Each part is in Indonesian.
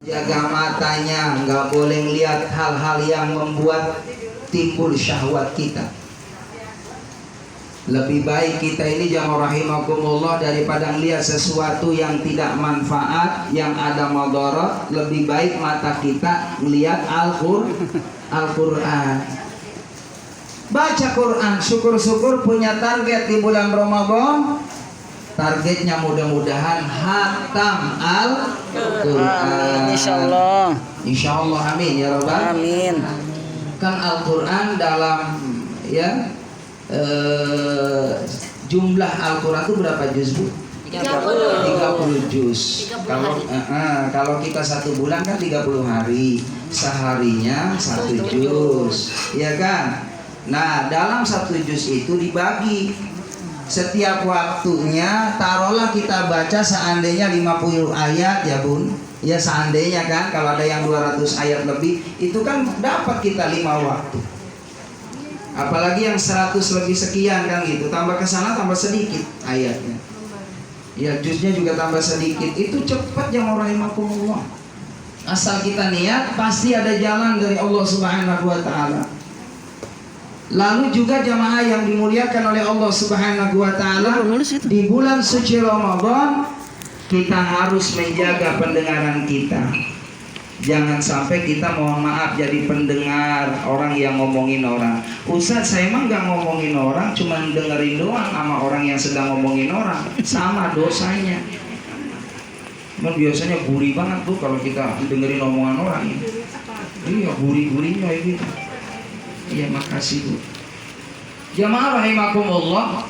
Jaga matanya, nggak boleh lihat hal-hal yang membuat timbul syahwat kita. Lebih baik kita ini jamaah rahimakumullah daripada melihat sesuatu yang tidak manfaat, yang ada madarat, lebih baik mata kita melihat Al-Quran. Baca Quran, syukur-syukur punya target di bulan Ramadan. Targetnya mudah-mudahan hatam Al-Quran. Insyaallah. Insyaallah, amin ya rabbal. Amin. Kan Al-Quran dalam jumlah Al-Quran itu berapa juz, Bu? 30 juz. Kalau kita 1 bulan kan 30 hari, seharinya 1 juz, ya kan? Nah, dalam 1 juz itu dibagi setiap waktunya, taruhlah kita baca seandainya 50 ayat ya Bun. Ya seandainya kan, kalau ada yang 200 ayat lebih, itu kan dapat kita 5 waktu. Apalagi yang 100 lebih sekian kan gitu, tambah ke sana tambah sedikit ayatnya. Ya juznya juga tambah sedikit, itu cepat jamaah rahimakumullah. Asal kita niat, pasti ada jalan dari Allah Subhanahu wa taala. Lalu juga jamaah yang dimuliakan oleh Allah Subhanahu wa taala, di bulan suci Ramadan kita harus menjaga pendengaran kita. Jangan sampai kita, mohon maaf, jadi pendengar orang yang ngomongin orang. Ustaz, saya emang gak ngomongin orang, cuma dengerin doang sama orang yang sedang ngomongin orang. Sama dosanya. Biasanya gurih banget tuh kalau kita dengerin omongan orang. Iya, gurih-gurihnya gitu. Iya, makasih Bu. Jamaah rahimakumullah,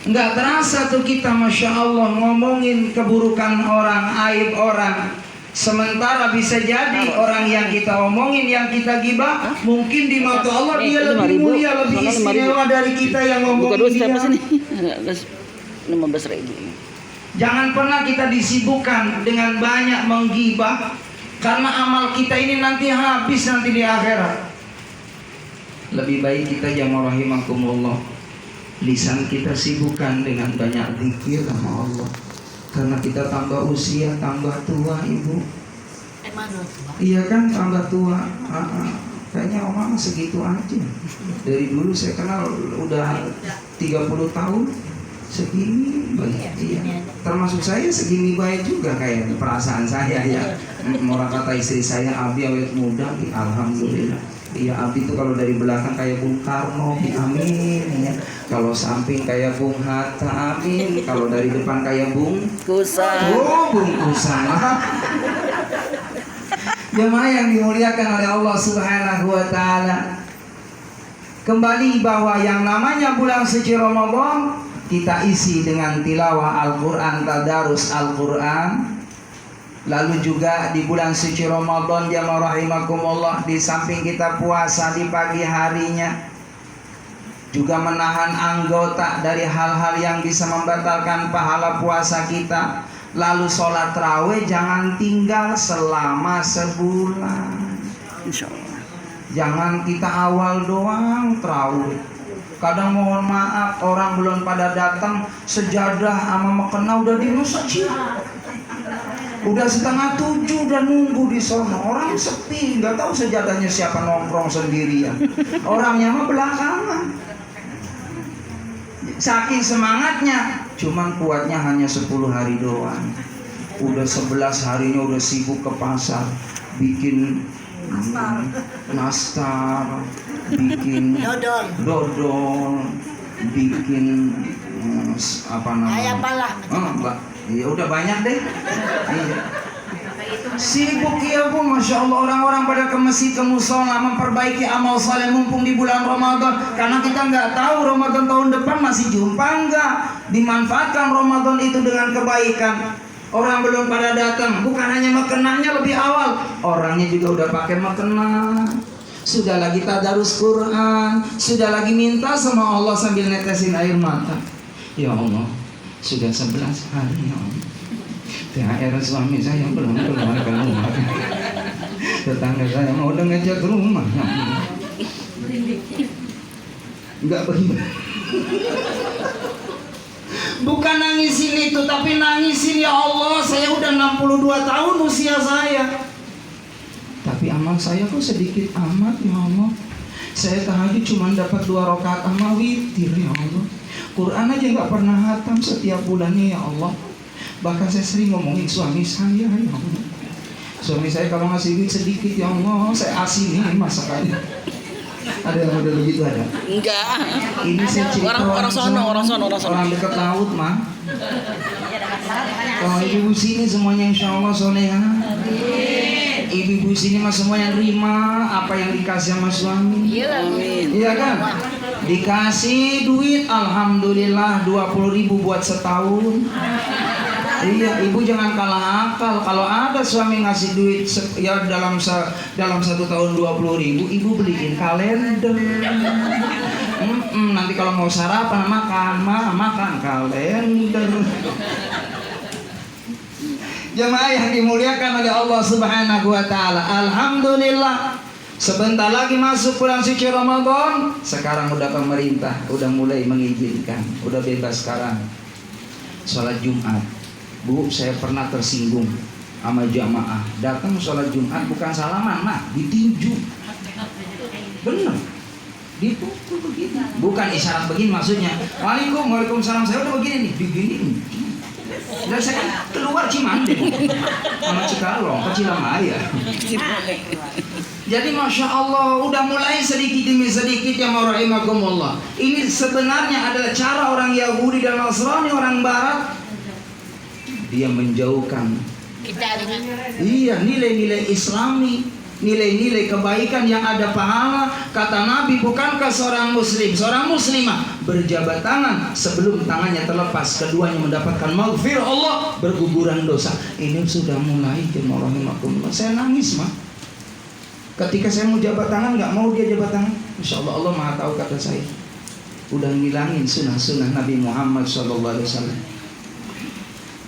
nggak terasa tuh kita Masya Allah ngomongin keburukan orang, aib orang. Sementara bisa jadi orang yang kita omongin, yang kita gibah, mungkin di mata Allah dia lebih mulia, lebih istimewa dari kita yang ngomongin dia. 15.000. Jangan pernah kita disibukkan dengan banyak menggibah, karena amal kita ini nanti habis nanti di akhirat. Lebih baik kita jamaah rahimakumullah, lisan kita sibukkan dengan banyak zikir sama Allah. Karena kita tambah usia, tambah tua Ibu. Iya kan, tambah tua. Kayaknya omang segitu aja. Dari dulu saya kenal udah 30 tahun segini baik. Iya. Termasuk saya segini baik juga kayak perasaan saya ya. Orang kata istri saya, Abi awet muda, alhamdulillah. Iya, Abi itu kalau dari belakang kayak Bung Karno, amin ya. Kalau samping kayak Bung Hatta, amin. Kalau dari depan kayak Bung Kusan. Oh, Bung Kusan. Jemaah yang dimuliakan oleh Allah Subhanahu wa taala. Kembali bahwa yang namanya bulan suci Ramadan kita isi dengan tilawah Al-Qur'an, tadarus Al-Qur'an. Lalu juga di bulan suci Ramadan jamaah rahimakumullah, di samping kita puasa di pagi harinya, juga menahan anggota dari hal-hal yang bisa membatalkan pahala puasa kita. Lalu sholat tarawih jangan tinggal selama sebulan. Insyaallah. Jangan kita awal doang tarawih. Kadang mohon maaf orang belum pada datang, sejadah sama mukena udah di masjid. Udah 6:30 udah nunggu di sana. Orang sepi, nggak tahu sejadahnya siapa, nongkrong sendirian. Orangnya mah belakangan. Saking semangatnya, cuman kuatnya hanya 10 hari doang. Udah 11 harinya udah sibuk ke pasar, bikin nastar, bikin dodol, bikin apa namanya? Ya udah banyak deh. Iya. Sibuk ya Bu, Masya Allah. Orang-orang pada ke masjid, ke musola, memperbaiki amal saleh mumpung di bulan Ramadan. Karena kita nggak tahu Ramadan tahun depan masih jumpa nggak. Dimanfaatkan Ramadan itu dengan kebaikan. Orang belum pada datang, bukan hanya makenanya lebih awal, orangnya juga udah pakai makena. Sudah lagi tadarus Quran, sudah lagi minta sama Allah sambil netesin air mata. Ya Allah, sudah 11 hari ya Allah. THR suami saya belum keluar ke rumah. Tetangga saya mau udah ngejak ke rumah ya Allah. Enggak begitu. Bukan nangisin itu, tapi nangisin ya Allah, saya udah 62 tahun usia saya. amal saya kok sedikit amat ya Allah. Saya tahajud cuma dapat 2 rakaat sama witir ya Allah. Quran aja nggak pernah hatam setiap bulannya ya Allah. Bahkan saya sering ngomongin suami saya ya Allah. Suami saya kalau ngasih duit sedikit ya Allah, saya asinin masakannya. Ada yang udah begitu ada? Enggak. Ini saya cerita Orang sono. orang dekat laut mah. Kalau ibu sini semuanya insya Allah soleha. Ibu sini mah semuanya terima apa yang dikasih sama suami. Amin. Iya kan? Dikasih duit alhamdulillah 20.000 buat setahun. Iya, ibu jangan kalah akal. Kalau ada suami ngasih duit ya dalam 1 tahun 20.000, ibu beliin kalender. Nanti kalau mau sarapan makan kalender. Jemaah yang dimuliakan oleh Allah Subhanahu wa taala. Alhamdulillah. Sebentar lagi masuk bulan suci Ramadan. Sekarang udah pemerintah udah mulai mengizinkan, udah bebas sekarang. Sholat Jumat. Bu, saya pernah tersinggung sama jamaah. Datang sholat Jumat bukan salaman, nah ditinju. Bener. Dipukul begini. Bukan isyarat begini maksudnya. Waalaikumsalam. Saya udah begini nih, begini. Dan saya kan keluar Cimande sama Cikalong, ke Cilamaya. Jadi Masya Allah udah mulai sedikit demi sedikit ya rahimakumullah. Ini sebenarnya adalah cara orang Yahudi dan Nasrani, orang Barat. Dia menjauhkan iya nilai-nilai Islami, nilai-nilai kebaikan yang ada pahala. Kata Nabi, bukankah seorang muslim, seorang muslimah berjabat tangan sebelum tangannya terlepas, keduanya mendapatkan maghfirah Allah, berguguran dosa. Ini sudah mulai jemaah rahimakumullah. Saya nangis mah ketika saya mau jabat tangan, nggak mau dia jabat tangan. Insya Allah Allah maha tahu kata saya. Udah ngilangin sunnah-sunnah Nabi Muhammad SAW.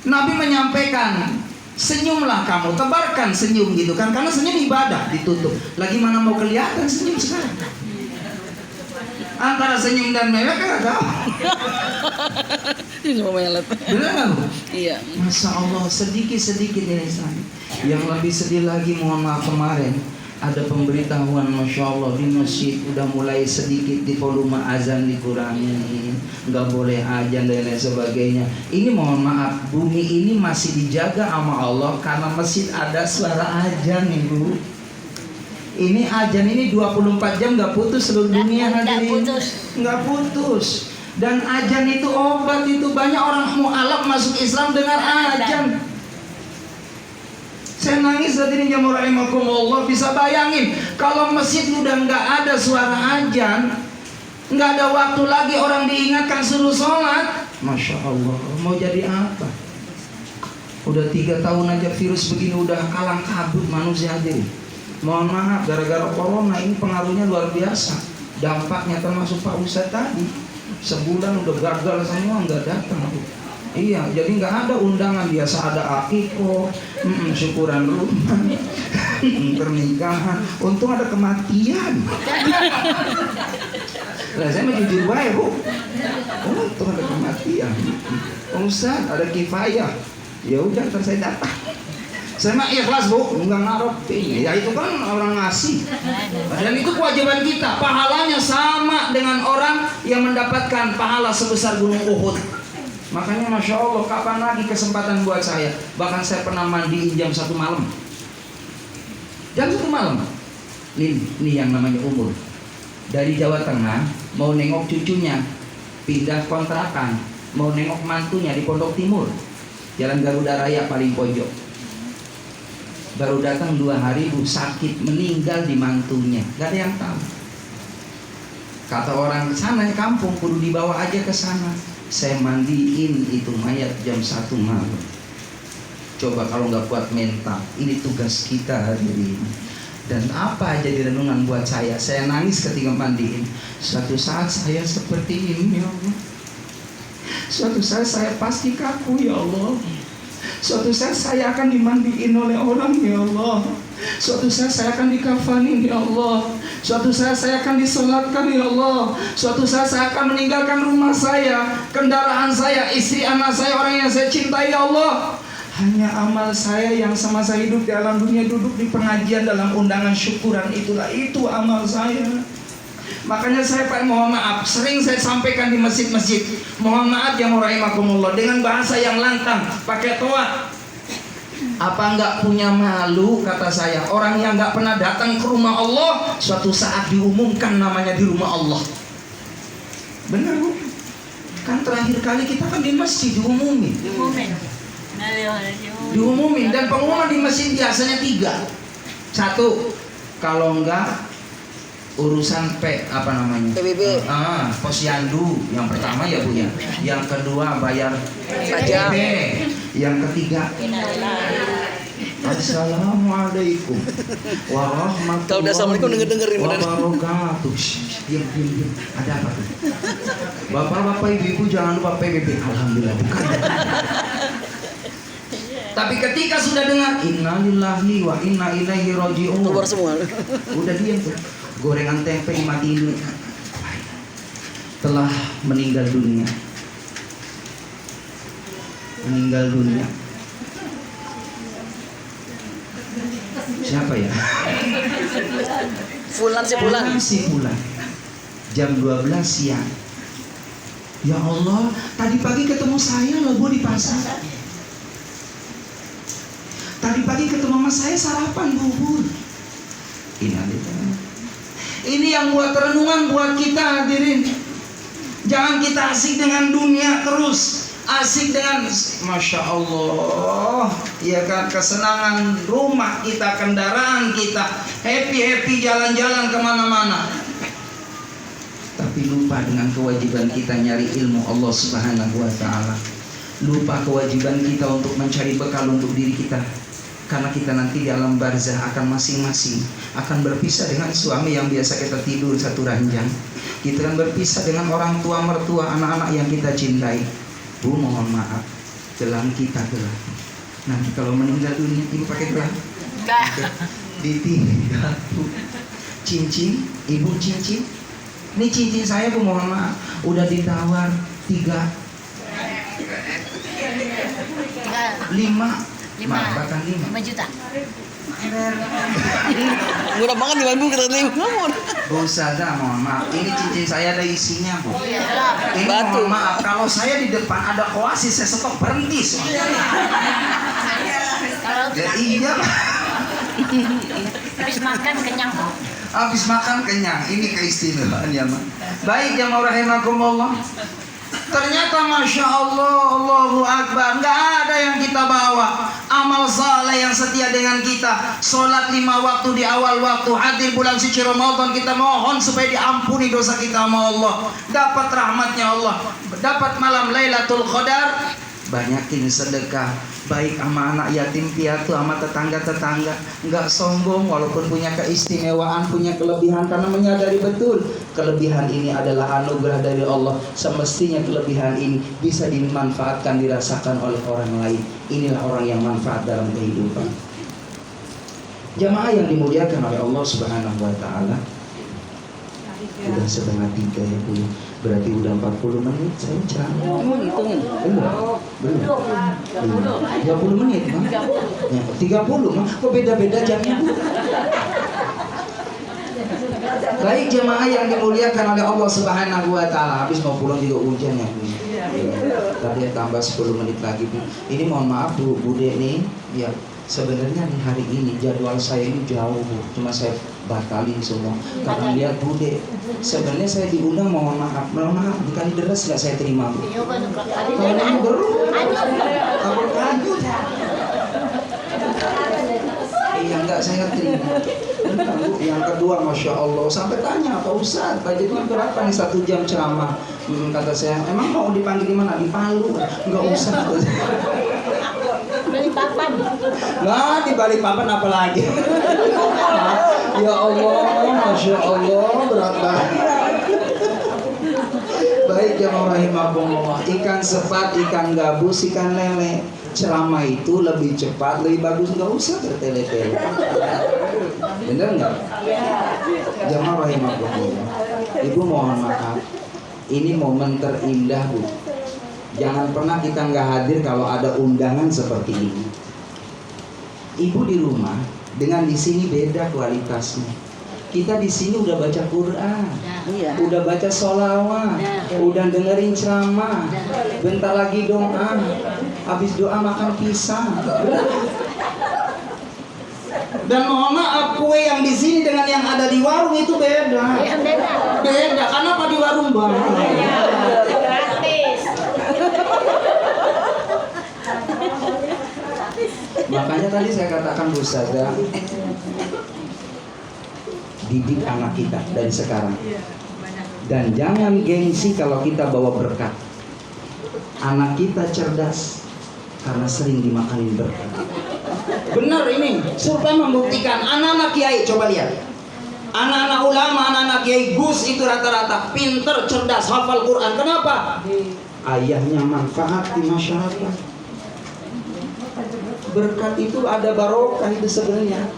Nabi menyampaikan, senyumlah kamu, tebarkan senyum gitu kan, karena senyum ibadah ditutup. Lagi mana mau kelihatan senyum sekarang? Antara senyum dan mewek kan ada. Ini cuma melet. Benar nggak Bu? Iya. Masya Allah sedikit nilai Islam. Yang lebih sedih lagi, mohon maaf, kemarin ada pemberitahuan Masya Allah di masjid udah mulai sedikit di volume azan dikurangi, nggak boleh azan dan lain sebagainya. Ini mohon maaf, bumi ini masih dijaga sama Allah karena masjid ada suara azan nih Bu. Ini azan ini 24 jam nggak putus seluruh dunia hadirin. Nggak putus. Dan azan itu obat, itu banyak orang mualaf masuk Islam dengan azan. Saya nangis saat ini jemaah rahimakumullah. Bisa bayangin kalau masjid udah nggak ada suara azan, nggak ada waktu lagi orang diingatkan suruh sholat. Masya Allah, mau jadi apa? Udah 3 tahun aja virus begini udah kalang kabut manusia aja. Mohon maaf, gara-gara corona ini pengaruhnya luar biasa. Dampaknya termasuk Pak Ustadz tadi, sebulan udah gagal semua, nggak datang. Iya, jadi nggak ada undangan, biasa ada akikoh, syukuran rumah, pernikahan. Untung ada kematian. Lah saya mau jujur baik Bu. Untung ada kematian. Ustaz ada kifayah. Ya udah, ntar saya datang. Saya mah ikhlas Bu, nggak ngarepin. Ya itu kan orang ngasih. Dan itu kewajiban kita. Pahalanya sama dengan orang yang mendapatkan pahala sebesar gunung Uhud. Makanya Masya Allah, kapan lagi kesempatan buat saya? Bahkan saya pernah mandiin jam 1 malam. Jam 1 malam. Ini yang namanya umur. Dari Jawa Tengah mau nengok cucunya, pindah kontrakan, mau nengok mantunya di Pondok Timur, Jalan Garuda Raya paling pojok. Baru datang 2 hari Bu, sakit, meninggal di mantunya. Gak ada yang tahu. Kata orang sana kampung, kudu dibawa aja ke sana. Saya mandiin itu mayat jam 1 malam. Coba kalau nggak kuat mental, ini tugas kita hadirin. Dan apa aja di renungan buat saya nangis ketika mandiin. Suatu saat saya seperti ini ya Allah. Suatu saat saya pasti kaku ya Allah. Suatu saat saya akan dimandiin oleh orang ya Allah. Suatu saat saya akan dikafanin ya Allah. Suatu saat saya akan disolatkan ya Allah. Suatu saat saya akan meninggalkan rumah saya, kendaraan saya, istri anak saya, orang yang saya cintai ya Allah. Hanya amal saya yang semasa hidup di alam dunia duduk di pengajian dalam undangan syukuran itu amal saya. Makanya saya mohon maaf, sering saya sampaikan di masjid-masjid, mohon maaf yang rahimakumullah, dengan bahasa yang lantang, pakai toa. Apa enggak punya malu, kata saya, orang yang enggak pernah datang ke rumah Allah suatu saat diumumkan namanya di rumah Allah. Benar Bu? Kan terakhir kali kita kan di masjid diumumin. Diumumin, dan pengumuman di masjid biasanya 3. 1, kalau enggak urusan apa namanya? PBB. Posyandu yang pertama ya Bu ya. Yang kedua bayar Pajak. Yang ketiga Assalamualaikum warahmatullahi Kalau udah assalamualaikum dengerin wabarakatuh. Diam. Ada apa tuh? Bapak-bapak ibu-ibu jangan lupa PBB. Alhamdulillah bukan. Tapi ketika sudah dengar innalillahi wa inna ilaihi raji'un, Keluar semua. udah diam tuh. Gorengan tempe dimatiin dulu. Telah meninggal dunia. Siapa ya? Fulan. Si Fulan. Jam 12 siang. Ya Allah, tadi pagi ketemu saya loh Bu di pasar. Tadi pagi ketemu sama saya sarapan bubur. Ini yang buat renungan buat kita hadirin. Jangan kita asik dengan dunia terus, asik dengan Masya Allah, ya kan, kesenangan rumah kita, kendaraan kita, happy jalan-jalan kemana-mana. Tapi lupa dengan kewajiban kita nyari ilmu Allah Subhanahu wa Ta'ala. Lupa kewajiban kita untuk mencari bekal untuk diri kita. Karena kita nanti di alam barzah akan masing-masing akan berpisah dengan suami yang biasa kita tidur satu ranjang. Kita akan berpisah dengan orang tua, mertua, anak-anak yang kita cintai. Bu, mohon maaf, gelang kita gelap. Nanti kalau meninggal dunia, ibu pakai gelang? Enggak. Ditinggal Bu. Cincin, ibu cincin. Ini cincin saya Bu, mohon maaf, udah ditawar 3, 5 bahkan 5 juta. Murah banget nih Bu, kita ngomong. Bu Ustazah, mohon maaf, ini cincin saya ada isinya Bu. Ini Batu. mohon maaf, kalau saya di depan ada oasis saya stop berhenti soalnya. Ya, iya. Habis makan kenyang. Habis makan kenyang, ini keistimewaan ya Ma. Baik ya rahimakumullah. Ternyata Masya Allah, Allahu Akbar, nggak ada yang kita bawa amal saleh yang setia dengan kita. Sholat 5 waktu di awal waktu, hadir bulan suci Ramadan, kita mohon supaya diampuni dosa kita sama Allah, dapat rahmatnya Allah, dapat malam Lailatul Qadar. Banyakin sedekah, baik sama anak yatim piatu, sama tetangga-tetangga. Nggak sombong walaupun punya keistimewaan, punya kelebihan, karena menyadari betul kelebihan ini adalah anugerah dari Allah. Semestinya kelebihan ini bisa dimanfaatkan, dirasakan oleh orang lain. Inilah orang yang manfaat dalam kehidupan. Jamaah yang dimuliakan oleh Allah Subhanahu wa Ta'ala, udah 2:30 ya Bu. Berarti udah 40 menit saya ceramah. Emang hitungin? Belum. 30 menit Mah. Ya, 30 Mah. Kok beda-beda jamnya Bu? Baik jemaah yang dimuliakan oleh Allah Subhanahu wa Ta'ala, habis mau pulang juga hujan ya Bu. Tadi tambah 10 menit lagi Bu. Ini mohon maaf Bu, Bude nih, ya sebenarnya di hari ini jadwal saya ini jauh Bu, cuma saya batalin semua karena lihat Bude. Sebenarnya saya diundang, mohon maaf dikali deres nggak saya terima Bu. Kalau ini baru kabur lanjut. Iya enggak saya terima. Bentar, Bu. Yang kedua Masya Allah, sampai tanya Pak Ustadz, budgetnya berapa nih 1 jam ceramah? Kata saya, emang mau dipanggil di mana? Di Palu? Enggak usah. Balikpapan. Nah, di Balikpapan apa lagi? Ya Allah, Masya Allah, berat banget. Baik jamaah rahimakumullah, ikan sepat, ikan gabus, ikan lele. Ceramah itu lebih cepat, lebih bagus, nggak usah bertele-tele. Bener nggak? Jamaah rahimakumullah, Ibu mohon maaf, ini momen terindah Bu Jangan pernah kita nggak hadir kalau ada undangan seperti ini. Ibu di rumah dengan di sini beda kualitasnya. Kita di sini udah baca Quran, Iya. udah baca sholawat, udah dengerin ceramah, bentar lagi doa, habis doa makan pisang. Dan mohon maaf, kue yang di sini dengan yang ada di warung itu beda. Beda, karena apa di warung bang? Gratis. Makanya tadi saya katakan Bu Sada, didik anak kita dari sekarang. Dan jangan gengsi kalau kita bawa berkat. Anak kita cerdas karena sering dimakanin berkat. Benar ini, survei membuktikan anak-anak kiai, coba lihat. Anak-anak ulama, anak-anak kiai Gus itu rata-rata pinter, cerdas, hafal Quran. Kenapa? Ayahnya manfaat di masyarakat. Berkat itu ada barokah itu sebenarnya.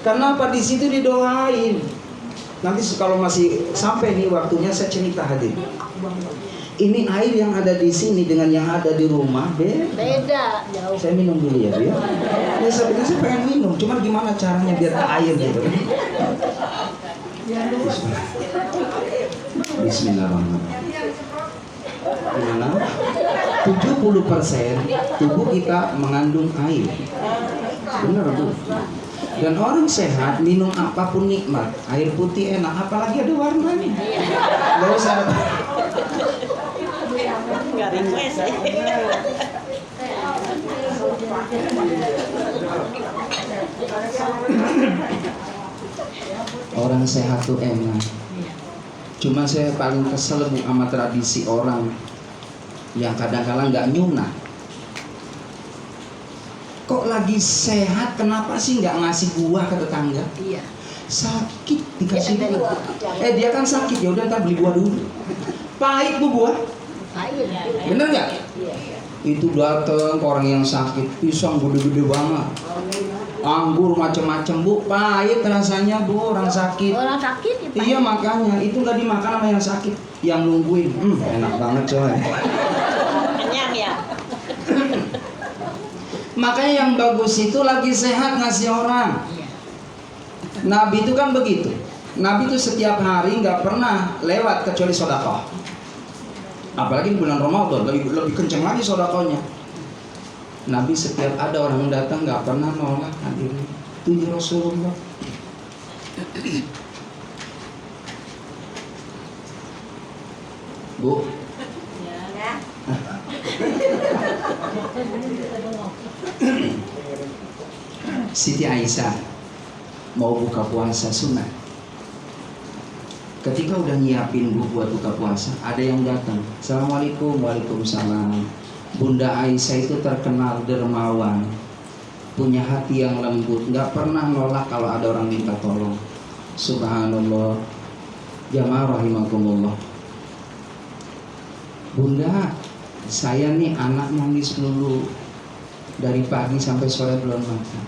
Kenapa di situ didoain? Nanti kalau masih sampai nih waktunya saya cerita hadir. Ini air yang ada di sini dengan yang ada di rumah Beda jauh. Saya minum dulu ya, Bu ya. Ya sebenarnya saya pengen minum, cuman gimana caranya biar ke air gitu. Bismillahirrahmanirrahim. Gimana? 70% tubuh kita mengandung air. Benar Bu. Dan orang sehat minum apapun nikmat. Air putih enak, apalagi ada warnanya. Gak usah. Nggak request. Orang sehat tuh enak. Cuma saya paling kesel Bu sama tradisi orang yang kadang-kadang nggak nyunah. Kok lagi sehat, kenapa sih nggak ngasih buah ke tetangga? Iya. Sakit dikasih buah. Dia kan sakit, ya udah ntar beli buah dulu. Pahit Bu buah, Pahit. bener nggak? Iya. Itu dateng ke orang yang sakit, pisang gede-gede banget, anggur macem-macem Bu, pahit rasanya Bu orang sakit. Orang sakit ya pahit. Iya makanya itu nggak dimakan sama yang sakit, yang nungguin. Enak banget coy. Kenyang ya. Makanya yang bagus itu lagi sehat ngasih orang. Iya. Nabi itu kan begitu. Nabi itu setiap hari nggak pernah lewat kecuali sedekah. Apalagi bulan Ramadan lebih kenceng lagi sedekahnya. Nabi setiap ada orang datang nggak pernah nolak hadir. Itu ya Rasulullah. Bu, Siti Aisyah mau buka puasa sunnah. Ketika udah nyiapin Bu buat buka puasa, ada yang datang. Assalamualaikum, waalaikumsalam. Bunda Aisyah itu terkenal dermawan, punya hati yang lembut, nggak pernah nolak kalau ada orang minta tolong. Subhanallah. Jamaah rahimakumullah. Bunda, saya nih anak nangis dulu dari pagi sampai sore belum makan.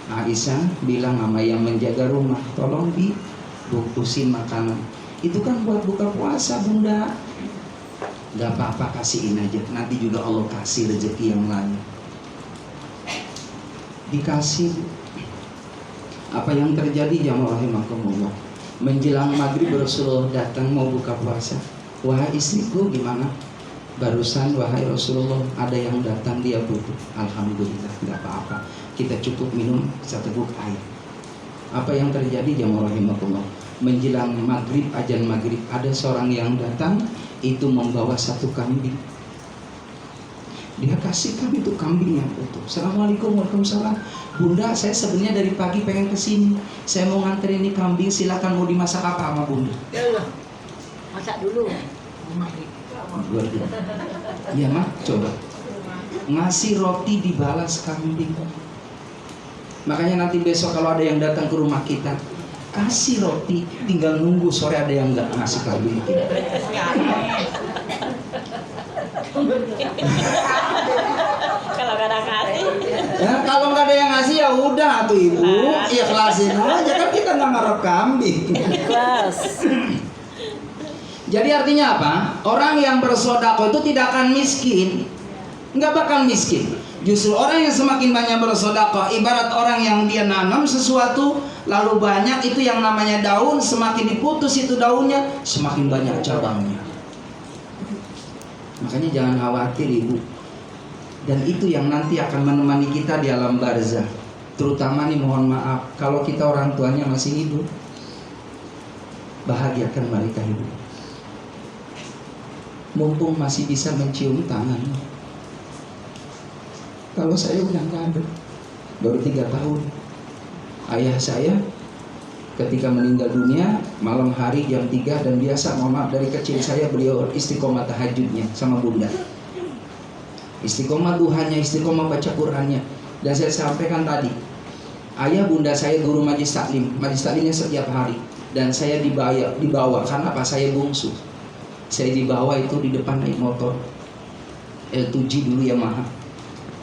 Aisyah bilang sama yang menjaga rumah, tolong dibungkusin makanan. Itu kan buat buka puasa Bunda. Gak apa-apa, kasihin aja. Nanti juga Allah kasih rezeki yang lain. Dikasih. Apa yang terjadi jamaah rahimakumullah? Menjelang maghrib Rasulullah datang mau buka puasa. Wahai istriku gimana? Barusan wahai Rasulullah ada yang datang dia butuh. Alhamdulillah nggak apa-apa. Kita cukup minum seteguk air. Apa yang terjadi jamaah rahimakumullah? Menjelang maghrib, azan maghrib ada seorang yang datang itu membawa satu kambing. Dia kasih kami itu kambing yang utuh. Assalamualaikum, waalaikumsalam. Bunda, saya sebenarnya dari pagi pengen kesini. Saya mau nganterin ini kambing, silakan mau dimasak apa sama Bunda? Masak dulu. Iya mak, coba ngasih roti dibalas kambing. Makanya nanti besok kalau ada yang datang ke rumah kita, kasih roti, tinggal nunggu sore ada yang nggak ngasih kambing kita. Kalau nggak ada kasih. Ya, kalau nggak ada yang ngasih ya udah tuh ibu, ikhlasin aja kan kita nggak ngarep kambing. Ikhlas. Jadi artinya apa? Orang yang bersedekah itu tidak akan miskin, nggak bakal miskin. Justru orang yang semakin banyak bersedekah, ibarat orang yang dia nanam sesuatu lalu banyak, itu yang namanya daun, semakin diputus itu daunnya, semakin banyak cabangnya. Makanya jangan khawatir ibu. Dan itu yang nanti akan menemani kita di alam barzah. Terutama nih, mohon maaf, kalau kita orang tuanya masih hidup, bahagiakan mereka hidup. Mumpung masih bisa mencium tangan. Kalau saya udah nggak ada, baru 3 tahun. Ayah saya ketika meninggal dunia malam hari jam 3, dan biasa, mohon maaf, dari kecil saya beliau istiqomah tahajudnya sama bunda, istiqomah duhanya, istiqomah baca Qur'annya. Dan saya sampaikan tadi, ayah bunda saya guru majlis taklimnya setiap hari, dan saya dibawa karena apa? Saya bungsu. Saya dibawa itu di depan naik motor L7 dulu Yamaha.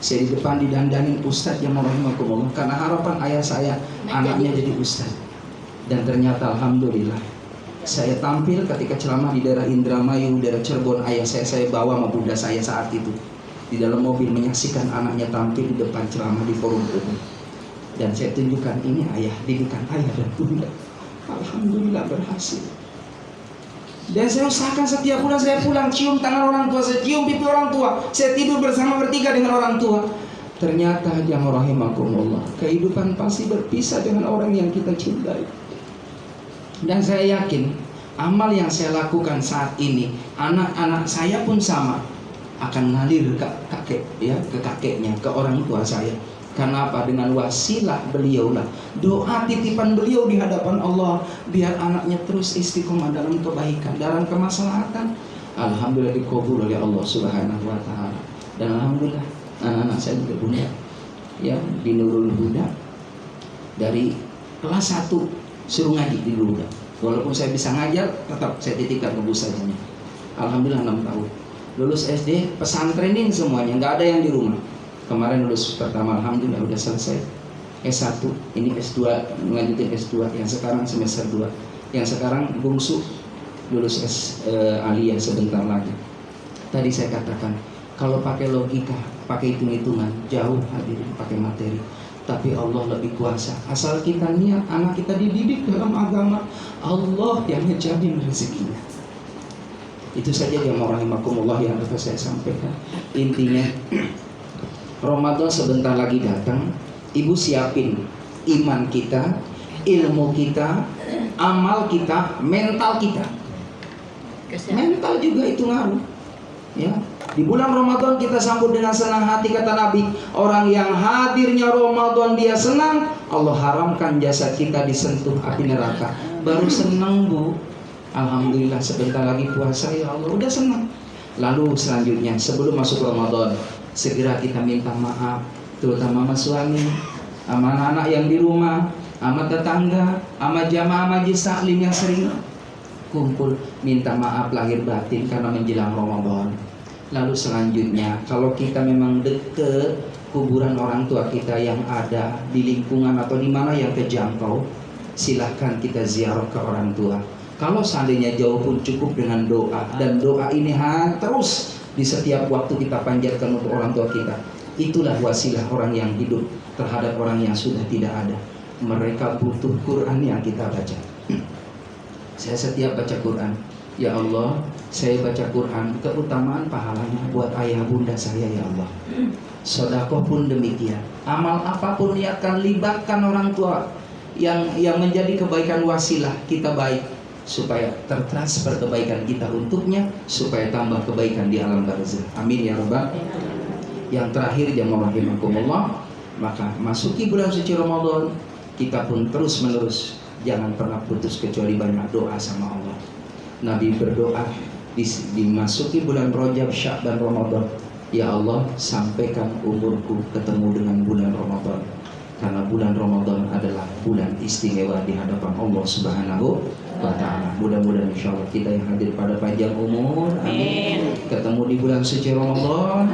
Saya di depan didandanin ustadz yang rahimakumullah, karena harapan ayah saya anaknya jadi ustadz. Dan ternyata alhamdulillah saya tampil ketika ceramah di daerah Indramayu, daerah Cirebon. Ayah saya bawa sama bunda saya saat itu di dalam mobil menyaksikan anaknya tampil di depan ceramah di forum umum. Dan saya tunjukkan, ini ayah, didikan ayah dan bunda. Alhamdulillah berhasil. Dan saya usahakan setiap bulan saya pulang, cium tangan orang tua, saya cium pipi orang tua, saya tidur bersama bertiga dengan orang tua. Ternyata yang rahimakumullah, kehidupan pasti berpisah dengan orang yang kita cintai. Dan saya yakin amal yang saya lakukan saat ini, anak-anak saya pun sama, akan ngalir ke kakeknya, ke orang tua saya. Karena apa? Dengan wasilah beliau lah, doa titipan beliau di hadapan Allah, biar anaknya terus istiqomah dalam kebaikan, dalam kemaslahatan. Alhamdulillah dikabul oleh Allah Subhanahu wa taala. Dan alhamdulillah anak-anak saya juga bunda, ya, di Nurul Huda, dari kelas 1 suruh ngaji di Nurul Huda. Walaupun saya bisa ngajar, tetap saya titipkan ke busanya. Alhamdulillah 6 tahun. Lulus SD, pesantrenin semuanya, nggak ada yang di rumah. Kemarin lulus pertama, alhamdulillah udah selesai. S1, ini S2, melanjutin S2, yang sekarang semester 2. Yang sekarang bungsu lulus aliyah sebentar lagi. Tadi saya katakan, kalau pakai logika, pakai hitung-hitungan, jauh hadirin pakai materi. Tapi Allah lebih kuasa. Asal kita niat, anak kita dididik dalam agama, Allah yang ngejamin rezekinya. Itu saja yang rahimakumullah yang dapat saya sampaikan. Intinya, Ramadan sebentar lagi datang. Ibu siapin iman kita, ilmu kita, amal kita, mental kita. Mental juga itu ngaruh. Ya, di bulan Ramadan kita sambut dengan senang hati, kata Nabi. Orang yang hadirnya Ramadan dia senang, Allah haramkan jasad kita disentuh api neraka. Baru senang, Bu. Alhamdulillah sebentar lagi puasa, ya Allah, udah senang. Lalu selanjutnya sebelum masuk Ramadan, segera kita minta maaf, terutama sama suami, sama anak-anak yang di rumah, sama tetangga, sama jamaah majlis taklim yang sering kumpul, minta maaf lahir batin karena menjelang Ramadan. Lalu selanjutnya, kalau kita memang dekat kuburan orang tua kita yang ada di lingkungan atau di mana yang terjangkau, silahkan kita ziarah ke orang tua. Kalau seandainya jauh pun cukup dengan doa, dan doa ini terus di setiap waktu kita panjatkan untuk orang tua kita. Itulah wasilah orang yang hidup terhadap orang yang sudah tidak ada. Mereka butuh Quran yang kita baca. Saya setiap baca Quran, ya Allah, saya baca Quran, keutamaan pahalanya buat ayah bunda saya, ya Allah. Sedekah pun demikian. Amal apapun niatkan, libatkan orang tua yang menjadi kebaikan wasilah kita baik, supaya tertransfer kebaikan kita untuknya, supaya tambah kebaikan di alam barzah. Amin ya rabbal. Yang terakhir, jamaah rahimakumullah, maka masuki bulan suci Ramadan, kita pun terus menerus jangan pernah putus kecuali banyak doa sama Allah. Nabi berdoa dimasuki bulan Rajab, Sya'ban, Ramadan, ya Allah, sampaikan umurku ketemu dengan bulan Ramadan, karena bulan Ramadan adalah bulan istimewa di hadapan Allah Subhanahu wa ta'ala. Mudah-mudahan insyaallah kita yang hadir pada panjang umur, amin, ketemu di bulan suci Ramadan,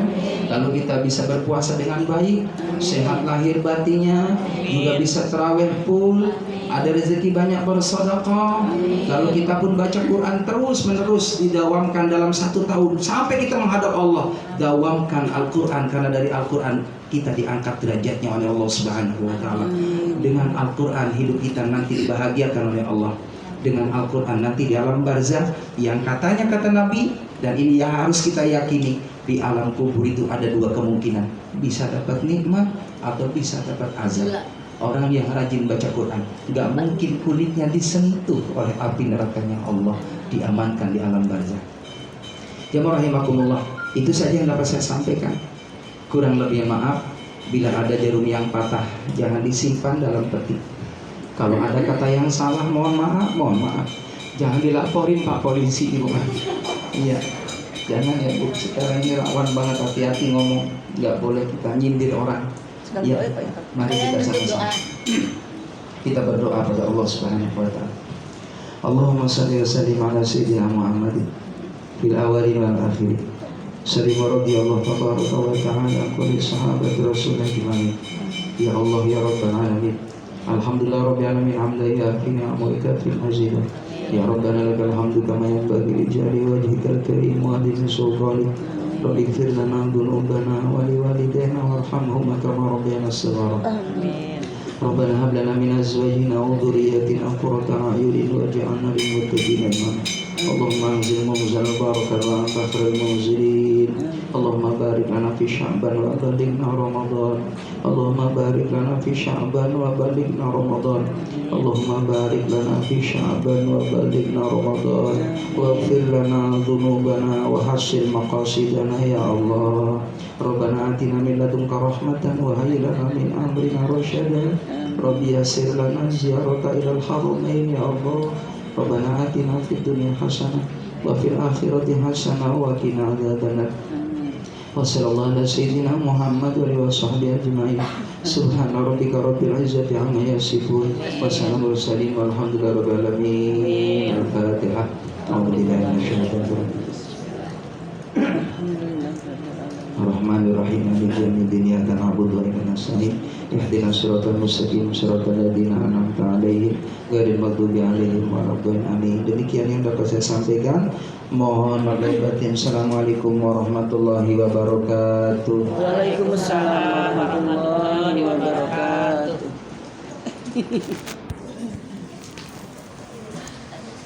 lalu kita bisa berpuasa dengan baik, sehat lahir batinnya, juga bisa tarawih full, Ada rezeki banyak bersedekah. Lalu kita pun baca Quran terus menerus, didawamkan dalam 1 tahun sampai kita menghadap Allah. Dawamkan Al-Quran, karena dari Al-Quran kita diangkat derajatnya oleh Allah Subhanahu wa Ta'ala. Dengan Al-Quran hidup kita nanti dibahagiakan oleh Allah. Dengan Al-Quran nanti di alam barzah, yang katanya kata Nabi, dan ini yang harus kita yakini, di alam kubur itu ada 2 kemungkinan, bisa dapat nikmat atau bisa dapat azab. Orang yang rajin baca Quran gak mungkin kulitnya disentuh oleh api nerakanya Allah, diamankan di alam barzah. Jamaah rahimakumullah, itu saja yang dapat saya sampaikan. Kurang lebih maaf. Bila ada jarum yang patah, jangan disimpan dalam peti. Kalau ada kata yang salah, mohon maaf. Jangan dilaporin Pak Polisi di rumah. Iya, jangan ya Bu. Sekarang ini rawan banget, hati-hati ngomong. Nggak boleh kita nyindir orang. Ya, mari kita sama-sama. Kita berdoa pada Allah Subhanahu wa Ta'ala. Allahumma shalli wa sallim ala sayyidina Muhammadin fil awwalin wal akhirin. Sallim radhiyallahu tabaraka wa ta'ala kulli sahabati rasulillah ajma'in. Ya Allah ya rabbal alamin. Alhamdulillah rabbil alamin, hamdan yafi'u wa yakfil mazidah. Ya rabbana lakal hamdu kama yanbaghi li jalali wajhikal karim wa adhim sultanik. Rabbi ighfir lana dhunubana wa liwalidayna warhamhum kama rabbayana shaghira. Amin. Rabbana hab lana min azwajina wa dhurriyyatina qurrata a'yunin waj'alna lil muttaqina imama. Allahumma anzil munzal barakah wa anta khairul munzilin. Allahumma barik lana fi Sya'ban wa ballighna Ramadan. Allahumma barik lana fi Sya'ban wa ballighna Ramadan. Allahumma barik lana fi Sya'ban wa ballighna Ramadan. Waghfir lana dhunubana wa hassil maqasidana ya Allah. Rabbana atina min ladunka rahmatan wa hayyi lana min amrina rasyada. Rabbi yassir lana ziyarata ilal haramain ya Allah. Rabbana atina fid dunya hasanah wa fil akhirati hasanah wa qina adzabannar. Wa sallallahu ala sayyidina Muhammad wa alihi washabbihi ajma'in. Subhana rabbika rabbil izzati amma yasifun wa salamun mursalin walhamdulillahi rabbil alamin. Al-Fatihah. A'udzubillahi minasyaitonir rajim. Ar-Rahmanir-Rahim maliki yaumiddin iyyaka na'budu wa iyyaka nasta'in ihdinas siratal mustaqim siratal ladzina an'amta 'alaihim ghairil maghdubi 'alaihim waladdallin amin. Demikian yang dapat saya sampaikan. Mohon maaf lahir batin. Assalamualaikum warahmatullahi wabarakatuh. Waalaikumsalam warahmatullahi wabarakatuh.